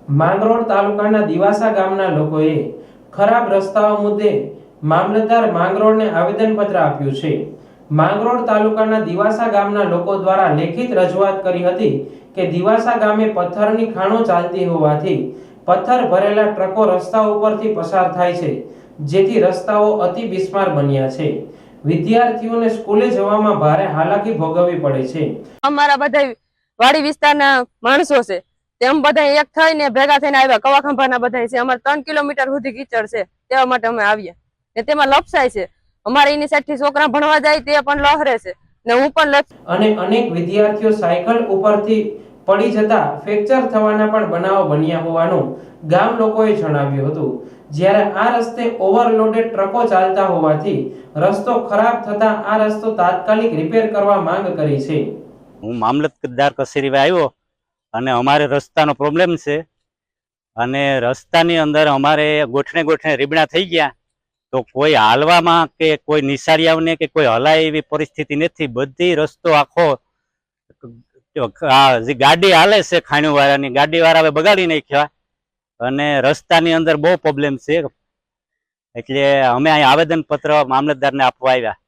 માંગરોળ તાલુકાના દિવાસા ગામના લોકોએ ખરાબ રસ્તાઓ મુદ્દે મામલતદાર માંગરોળને આવેદનપત્ર આપ્યું છે। માંગરોળ તાલુકાના દિવાસા ગામના લોકો દ્વારા લેખિત રજૂઆત કરી હતી કે દિવાસા ગામે પથ્થરની ખાણો ચાલતી હોવાથી પથ્થર ભરેલા ટ્રકો રસ્તા ઉપરથી પસાર થાય છે, જેથી રસ્તાઓ અતિ બિસ્માર બન્યા છે। વિદ્યાર્થીઓને સ્કૂલે જવામાં ભારે હાલાકી ભોગવવી પડે છે। અમારા બધા વાડી વિસ્તારના માણસો છે, તેમ બધા એક થઈને ભેગા થઈને આવ્યા। કવાખંભાના બધા છે, અમારે 3 કિલોમીટર સુધી કીચડ છે, તેવા માટે અમે આવ્યા ને તેમાં લપસાય છે। અમારે એની સાઈડથી છોકરા ભણવા જાય તે પણ લહરે છે ને હું પણ અને અનેક વિદ્યાર્થીઓ સાયકલ ઉપરથી પડી જતા ફ્રેક્ચર થવાના પણ બનાવો બન્યા હોવાનું ગામ લોકોએ જણાવ્યું હતું। જ્યારે આ રસ્તે ઓવરલોડેડ ટ્રકો ચાલતા હોવાથી રસ્તો ખરાબ થતા આ રસ્તો તાત્કાલિક રિપેર કરવા માંગ કરી છે। હું મામલતદાર કચેરીમાં આવ્યો અને અમારે રસ્તાનો પ્રોબ્લેમ છે અને રસ્તાની અંદર અમારે ગોઠણે રીબડા થઈ ગયા, તો કોઈ હાલવામાં કે કોઈ નિશાળિયાઓને કે કોઈ હલાય એવી પરિસ્થિતિ નથી। બધી રસ્તો આખો જે ગાડી હાલે છે ખાણીવાળાની ગાડીવાળા બગાડી નાખ્યા અને રસ્તાની અંદર બહુ પ્રોબ્લેમ છે, એટલે અમે અહીં આવેદનપત્ર મામલતદારને આપવા આવ્યા।